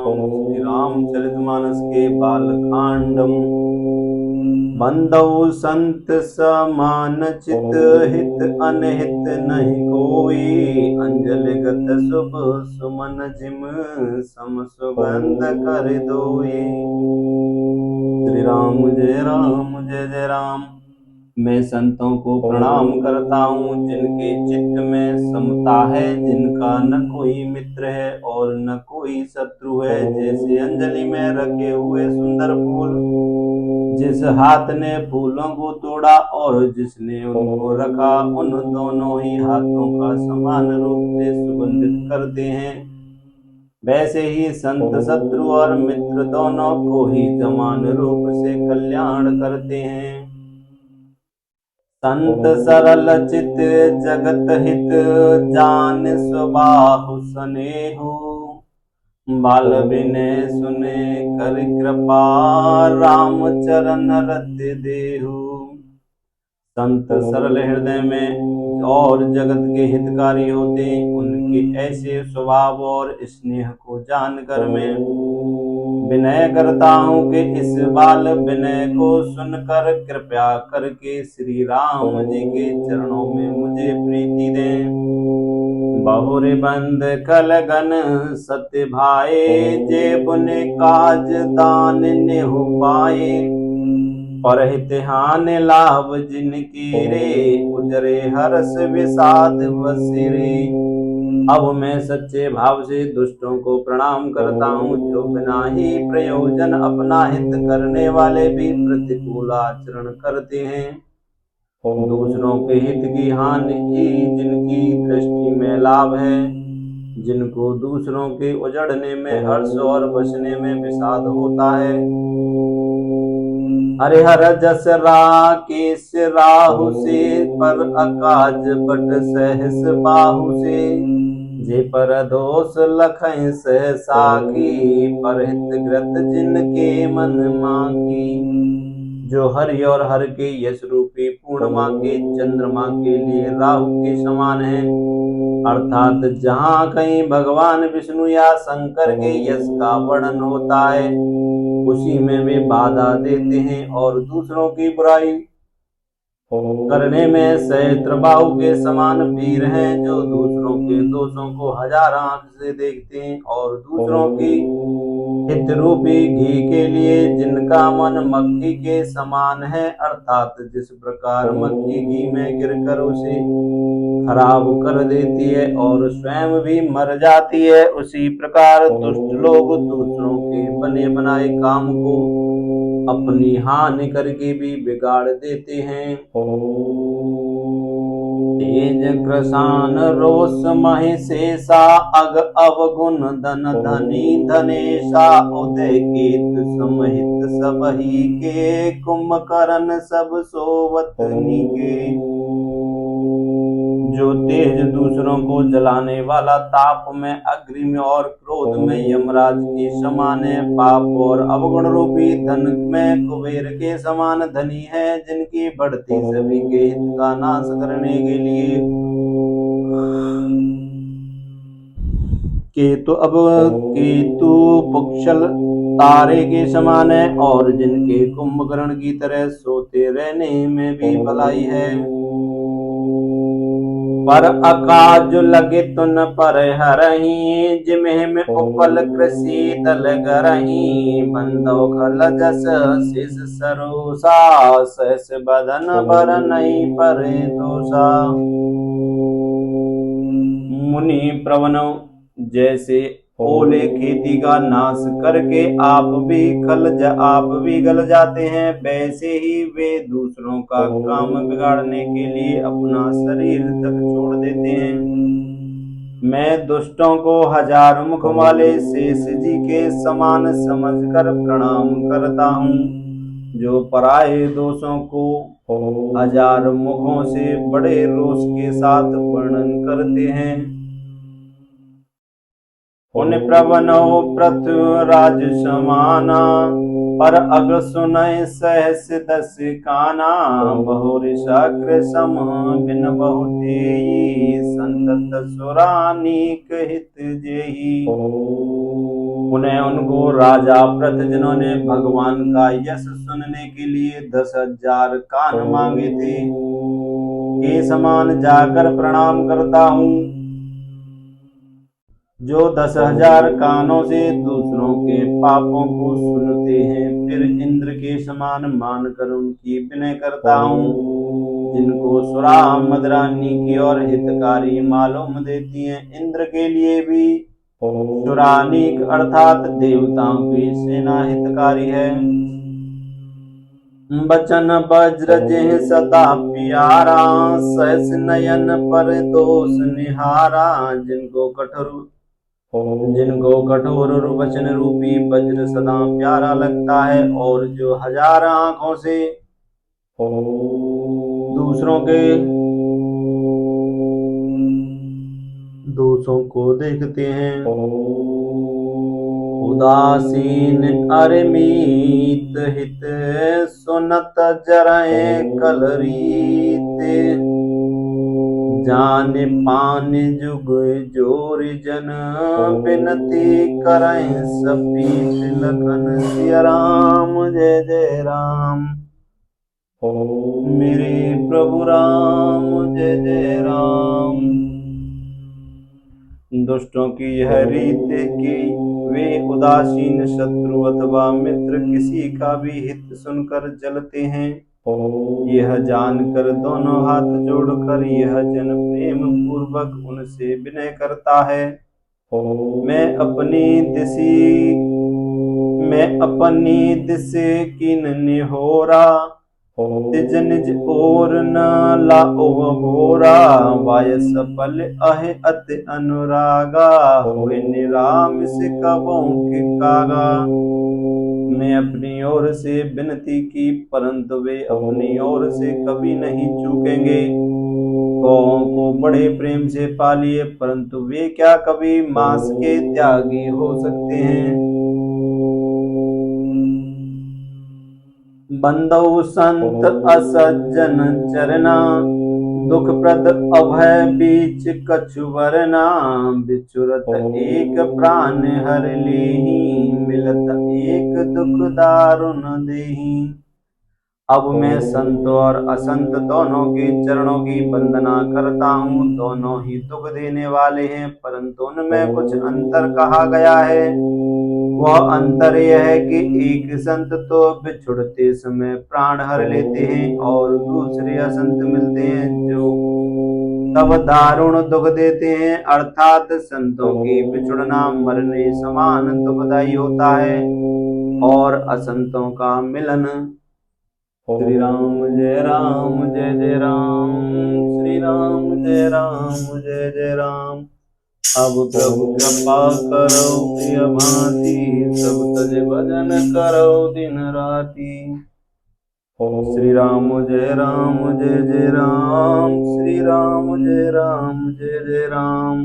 श्री रामचरितमानस के बालकांडम। बंदौ संत समान चित हित अनहित नहीं कोई। अंजलिगत शुभ सुमन जिम सम सुगंध कर दोई। श्री राम जय जय राम। मैं संतों को प्रणाम करता हूँ जिनके चित्त में समता है, जिनका न कोई मित्र है और न कोई शत्रु है। जैसे अंजलि में रखे हुए सुंदर फूल, जिस हाथ ने फूलों को तोड़ा और जिसने उनको रखा, उन दोनों ही हाथों का समान रूप से सुगंधित करते हैं। वैसे ही संत शत्रु और मित्र दोनों को ही समान रूप से कल्याण करते हैं। संत सरल चित जगत हित, जान स्वबाहु स्नेहु। बाल विनय सुने कर कृपा, राम चरण रति देहु। संत सरल हृदय में और जगत के हितकारी होते, उनके ऐसे स्वभाव और स्नेह को जानकर मैं विनय करता हूँ कि इस बाल विनय को सुनकर कृपया करके श्री राम जी के चरणों में मुझे प्रीति दें। बहुरे बंद कलगन सत्य भाए, जे पुण्य काज दान नेहु पाए। परहित हान लाभ जिनकी रे, उजरे हर्ष विषाद बसिरे। अब मैं सच्चे भाव से दुष्टों को प्रणाम करता हूँ, जो बिना ही प्रयोजन अपना हित करने वाले भी प्रतिकूल आचरण करते हैं। दूसरों के हित की हानि ही जिनकी दृष्टि में लाभ है, जिनको दूसरों के उजड़ने में हर्ष और बचने में विषाद होता है। हरिहर जस राकेश राहु से, पर अकाज बट सहस बाहु से। जे पर दोष लखै सहसा की, परहित ग्रत जिनके मन माकी। जो हरि और हर के यश रूपी पूर्णिमा के चंद्रमा के लिए राहु के समान है, अर्थात जहाँ कहीं भगवान विष्णु या शंकर के यश का वर्णन होता है, उसी में वे बाधा देते हैं और दूसरों की बुराई करने में सहस्त्रबाहु के समान वीर हैं, जो दूसरों के दोषों को हजार आंख से देखते हैं और दूसरों की हित रूपी घी के लिए जिनका मन मक्खी के समान है, अर्थात जिस प्रकार मक्खी घी में गिरकर उसे खराब कर देती है और स्वयं भी मर जाती है, उसी प्रकार दुष्ट लोग दूसरों के बने बनाए काम को अपनी हानि करके भी बिगाड़ देते हैं। तेज कृसान रोष महिषेषा, अग अवगुण धन धनी धनेशा। उदय केतु समहित सबहि के, कुंभकर्ण सब सोवत नीके। जो तेज दूसरों को जलाने वाला, ताप में अग्नि और क्रोध में यमराज के समान है। पाप और अवगुण रूपी धन में कुबेर के समान धनी है, जिनकी बढ़ती सभी के हित का नाश करने के लिए केतु पुक्षल तारे के समान है, और जिनके कुंभकर्ण की तरह सोते रहने में भी भलाई है। पर अकाज लगे तुन पर हरही, जिम्ह में उपल कृषि दल गरही। बंदौ खल जस शिष सरोसा, सहस बदन बर नहीं पर दोषा। मुनि प्रवनो, जैसे ओले खेती का नाश करके आप भी गल जाते हैं, वैसे ही वे दूसरों का काम बिगाड़ने के लिए अपना शरीर तक छोड़ देते हैं। मैं दुष्टों को हजार मुख वाले शेष जी के समान समझकर प्रणाम करता हूँ, जो पराये दोषों को हजार मुखों से बड़े रोष के साथ वर्णन करते हैं। उन प्रवनो पृथ्वीराज समाना, पर अग सुनय सहस दस काना, बहुरि शक्र सम बिन बहुतेई, संतत सुरानीक हित जेहि। उन्हें उनको राजा प्रथ जिन्होंने भगवान का यश सुनने के लिए 10,000 कान मांगे थे, के समान जाकर प्रणाम करता हूँ। जो 10,000 कानों से दूसरों के पापों को सुनते हैं, फिर इंद्र के समान मानकर उनकी विनय करता हूँ। जिनको सुरा मदरानी की और हितकारी मालूम देती हैं, इंद्र के लिए भी सुरानीक अर्थात देवताओं की सेना हितकारी है। बचन वज्र जेह सदा प्यारा, सहस नयन पर दोष निहारा। जिनको कठोर वचन रूपी वज्र सदा प्यारा लगता है, और जो 1000 आंखों से दूसरों के दोषों को देखते हैं। उदासीन अरमीत हित, सुनत जरए कलरीते। जान पान जुग जोर जन, बिनती करय सपीत लखन। सिया राम जय जय राम, मेरे प्रभु राम जय जय राम। दुष्टों की यह रीत कि वे उदासीन शत्रु अथवा मित्र किसी का भी हित सुनकर जलते हैं। यह जानकर दोनों हाथ जोड़कर यह जन प्रेम पूर्वक उनसे विनय करता है। मैं अपनी दिशे कीन निहोरा, तिज निज ओर न लाओ भोरा। वायस पल अहे अति अनुरागा, हुए निरामिष कबों के कागा। मैं अपनी ओर से विनती की, परंतु वे अपनी ओर से कभी नहीं चूकेंगे। गौओं को बड़े प्रेम से पालिए, परंतु वे क्या कभी मांस के त्यागी हो सकते हैं। बंदौ संत असज्जन चरना, दुख प्रद अभय बीच कछु वरना। बिचुरत एक प्राण हर लेहि, मिलत एक दुख दारुण देहि। अब मैं संत और असंत दोनों के चरणों की वंदना करता हूँ। दोनों ही दुख देने वाले हैं, परंतु उनमें कुछ अंतर कहा गया है। वह अंतर यह है कि एक संत तो बिछुड़ते समय प्राण हर लेते हैं, और दूसरे असंत मिलते हैं जो तब दारुण दुख देते हैं। अर्थात संतों की बिछुड़ना मरने समान दुखदायी होता है, और असंतों का मिलन। श्री राम जय जय राम, श्री राम जय जय राम। अब प्रभु कृपा करो प्रिय भांति, सब तज भजन करो दिन राति। श्री राम जय जय राम, श्री राम जय जय राम।